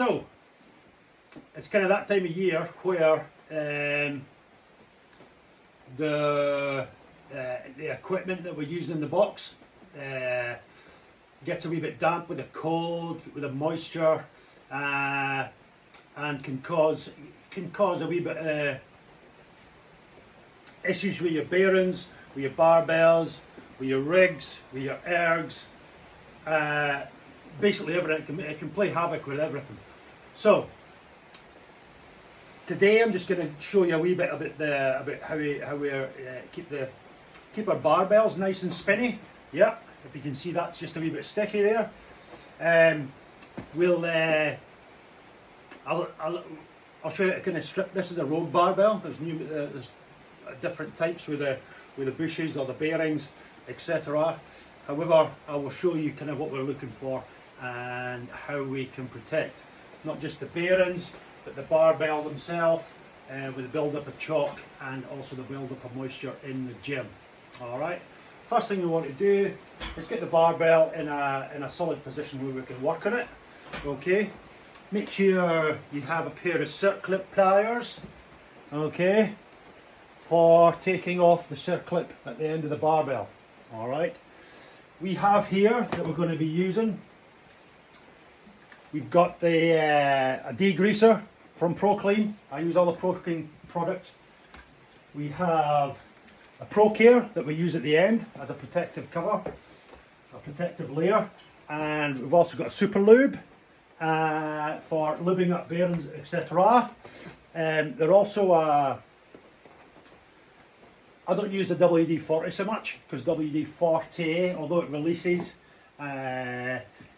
So it's kind of that time of year where the equipment that we're using in the box gets a wee bit damp with the cold, with the moisture, and can cause a wee bit issues with your bearings, with your barbells, with your rigs, with your ergs, basically everything. It can play havoc with everything. So today I'm just going to show you a wee bit about how we keep our barbells nice and spinny. Yeah, if you can see, that's just a wee bit sticky there. I'll show you how to kind of strip. This is a road barbell. There's different types with the bushes or the bearings, etc. However, I will show you kind of what we're looking for and how we can protect not just the bearings but the barbell themselves with the build-up of chalk and also the build-up of moisture in the gym. Alright, first thing we want to do is get the barbell in a solid position where we can work on it. Okay, make sure you have a pair of circlip pliers, okay, for taking off the circlip at the end of the barbell. Alright, we have here that we're going to be using, we've got a degreaser from ProClean. I use all the ProClean products. We have a ProCare that we use at the end as a protective cover, a protective layer, and we've also got a super lube for lubing up bearings, etc. They're also I don't use the WD-40 so much because WD-40, although it releases,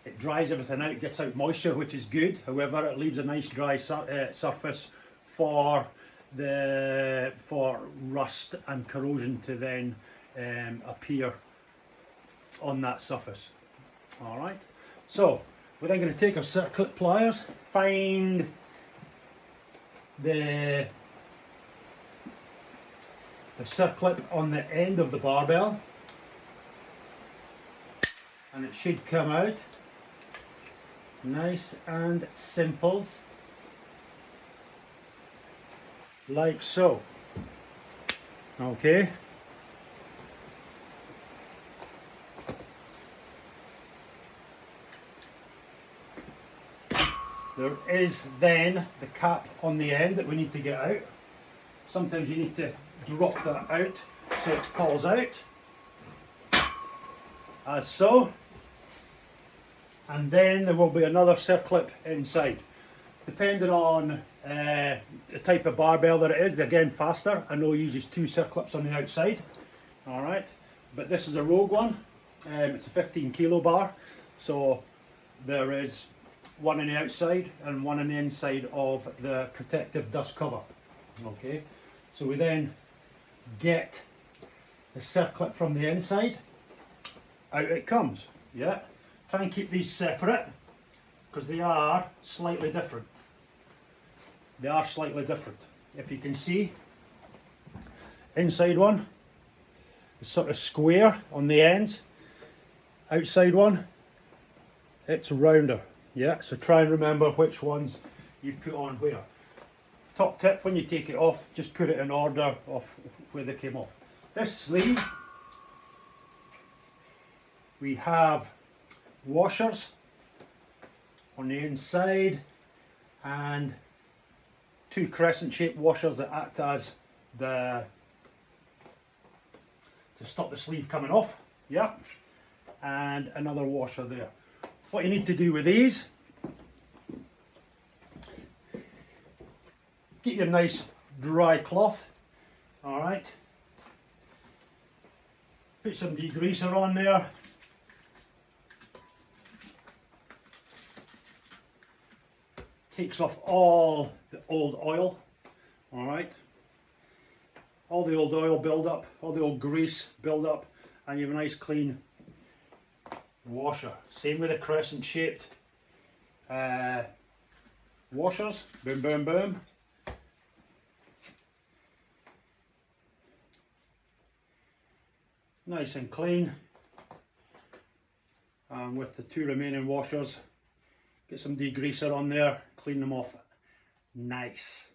it dries everything out, gets out moisture, which is good. However, it leaves a nice dry surface for rust and corrosion to then appear on that surface. All right. So we're then going to take our circlip pliers, find the circlip on the end of the barbell, and it should come out nice and simple, like so. Okay. There is then the cap on the end that we need to get out. Sometimes you need to drop that out so it falls out, as so. And then there will be another circlip inside. Depending on the type of barbell that it is, again faster. I know it uses 2 circlips on the outside. Alright, but this is a Rogue one. It's a 15 kilo bar. So there is one on the outside and one on the inside of the protective dust cover. Okay, so we then get the circlip from the inside. Out it comes. Yeah. Try and keep these separate because they are slightly different. They are slightly different. If you can see, inside one is sort of square on the ends. Outside one, it's rounder. Yeah, so try and remember which ones you've put on where. Top tip, when you take it off, just put it in order of where they came off. This sleeve, we have washers on the inside and 2 crescent shaped washers that act as to stop the sleeve coming off. Yeah, and another washer there. What you need to do with these, get your nice dry cloth. Alright, put some degreaser on there. Takes off all the old oil, alright, all the old oil build up, all the old grease build up, and you have a nice clean washer. Same with the crescent shaped washers, boom boom boom. Nice and clean. And with the 2 remaining washers, get some degreaser on there, clean them off nice.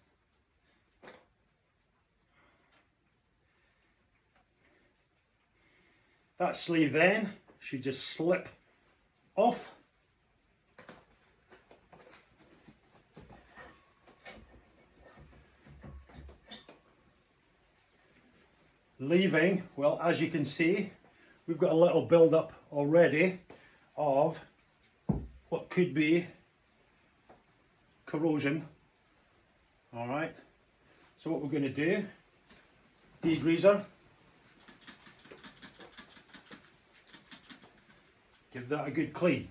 That sleeve then should just slip off. Leaving, well, as you can see, we've got a little build up already of what could be corrosion. All right, so what we're going to do, degreaser, give that a good clean.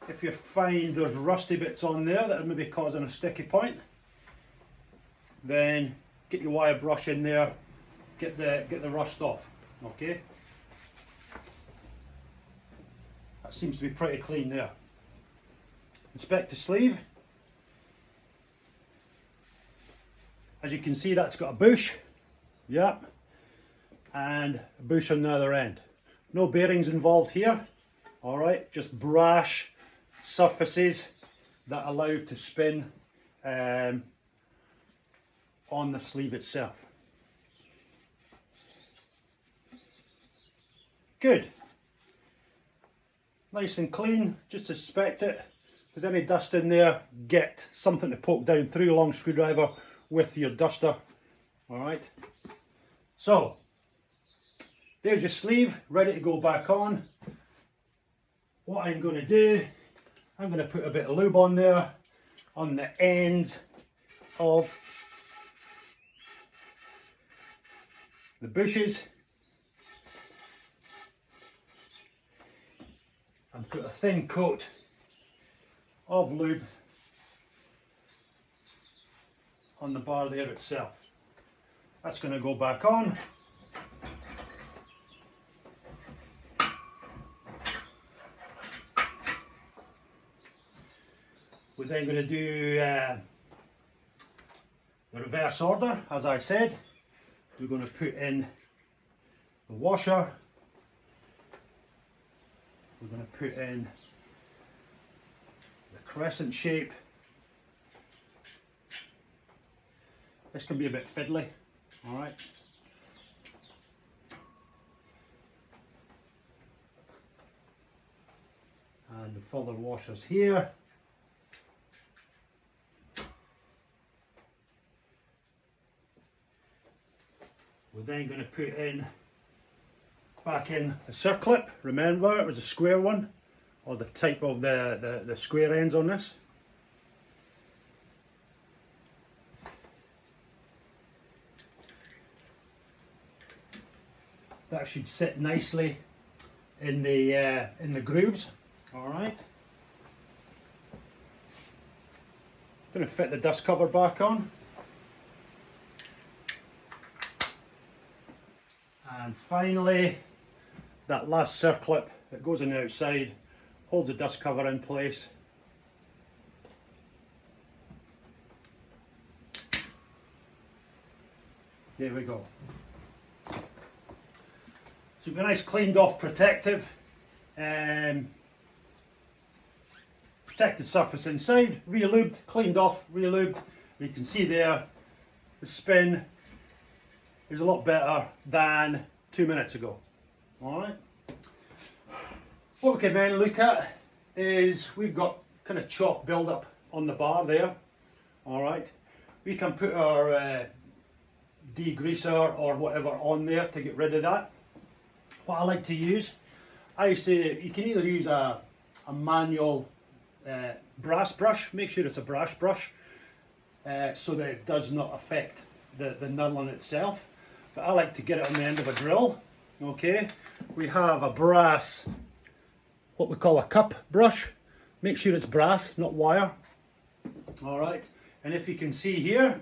If you find there's rusty bits on there that are maybe causing a sticky point, then get your wire brush in there, get the rust off. Okay, that seems to be pretty clean there. Inspect the sleeve. As you can see, that's got a bush, yep, and a bush on the other end. No bearings involved here. All right, just brash surfaces that allow it to spin on the sleeve itself. Good. Nice and clean, just inspect it. If there's any dust in there, get something to poke down through, a long screwdriver with your duster. All right. So, there's your sleeve, ready to go back on. What I'm going to do, I'm going to put a bit of lube on there, on the ends of the bushes, and put a thin coat of lube on the bar there itself. That's going to go back on. We're then going to do the reverse order, as I said. We're going to put in the washer. We're going to put in the crescent shape. This can be a bit fiddly, all right. And the further washers here. We're then going to put in, back in the circlip. Remember, it was a square one, or the type of the square ends on this. That should sit nicely in the grooves. All right. Going to fit the dust cover back on. And finally, that last circlip that goes on the outside holds the dust cover in place. There we go. So we've got a nice cleaned off protective protected surface inside, re-lubed, cleaned off, re-lubed. You can see there the spin is a lot better than 2 minutes ago. Alright. What we can then look at is we've got kind of chalk build-up on the bar there. Alright. We can put our degreaser or whatever on there to get rid of that. What I like to use, you can either use a manual brass brush, make sure it's a brass brush, so that it does not affect the knurling itself. But I like to get it on the end of a drill. Okay, we have a brass, what we call a cup brush. Make sure it's brass, not wire. All right, and if you can see here,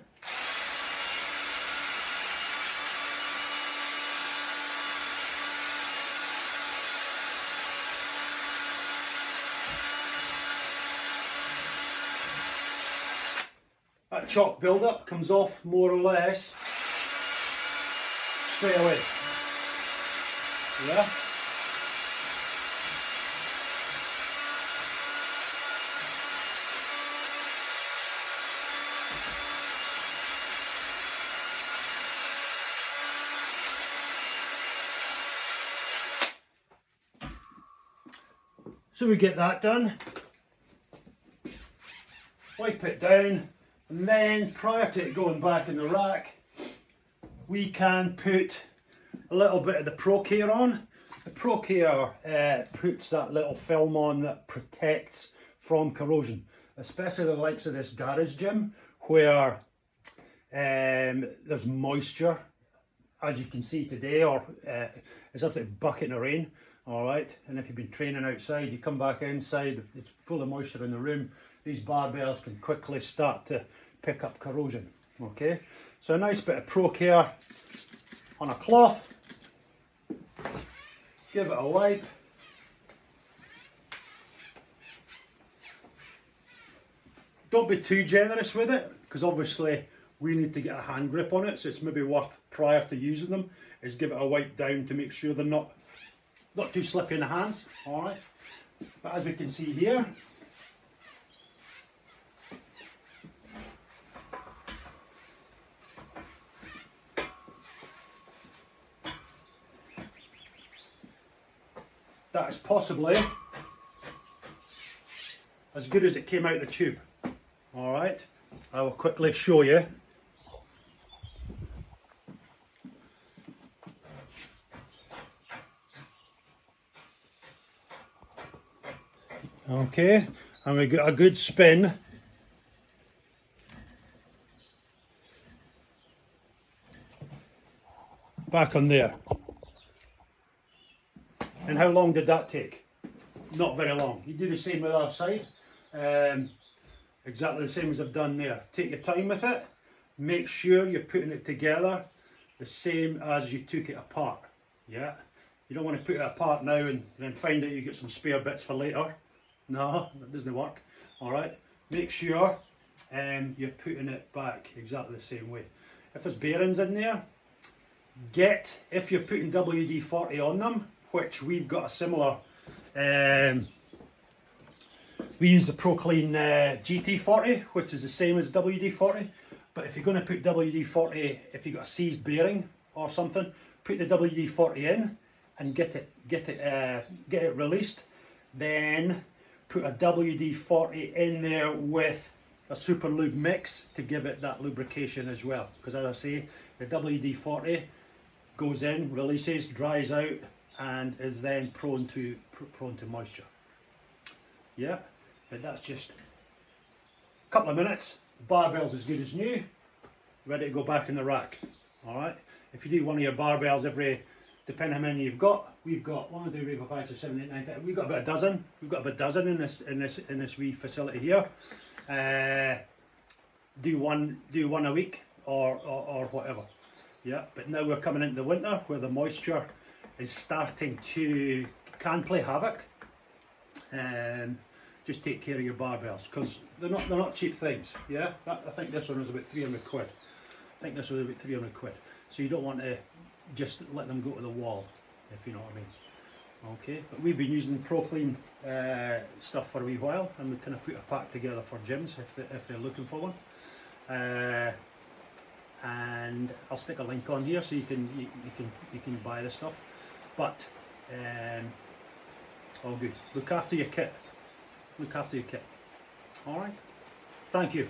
that chalk build-up comes off more or less straight away. Yeah. So we get that done, wipe it down, and then prior to it going back in the rack, we can put a little bit of the Pro Care on. The Pro Care puts that little film on that protects from corrosion, especially the likes of this garage gym where there's moisture, as you can see today, or it's absolutely bucketing of rain. All right, and if you've been training outside, you come back inside, it's full of moisture in the room. These barbells can quickly start to pick up corrosion. Okay, so a nice bit of Pro Care on a cloth. Give it a wipe. Don't be too generous with it, because obviously we need to get a hand grip on it, so it's maybe worth, prior to using them, is give it a wipe down to make sure they're not too slippy in the hands. All right, but as we can see here, that is possibly as good as it came out the tube. All right, I will quickly show you. Okay, and we got a good spin. Back on there. And how long did that take? Not very long. You do the same with the other side. Exactly the same as I've done there. Take your time with it. Make sure you're putting it together the same as you took it apart. Yeah. You don't want to put it apart now and then find out you get some spare bits for later. No, that doesn't work. All right. Make sure you're putting it back exactly the same way. If there's bearings in there, if you're putting WD-40 on them, which we've got a similar, we use the ProClean GT40, which is the same as WD-40, but if you're going to put WD-40, if you've got a seized bearing or something, put the WD-40 in and get it released, then put a WD-40 in there with a super lube mix to give it that lubrication as well, because as I say, the WD-40 goes in, releases, dries out, and is then prone to moisture. Yeah, but that's just a couple of minutes. Barbell's as good as new, ready to go back in the rack. All right. If you do one of your barbells depending how many you've got, we've got 1, 2, 3, 4, 5, 6, 7, 8, 9, 10. We've got about a dozen. We've got about a dozen in this wee facility here. Do one a week or whatever. Yeah, but now we're coming into the winter where the moisture is starting to play havoc. Just take care of your barbells, because they're not cheap things. Yeah, I think this one was about 300 quid. I think this was about 300 quid. So you don't want to just let them go to the wall, if you know what I mean. Okay, but we've been using ProClean stuff for a wee while, and we kind of put a pack together for gyms if they're looking for one. And I'll stick a link on here so you can buy the stuff. But all good. Look after your kit. Look after your kit. All right. Thank you.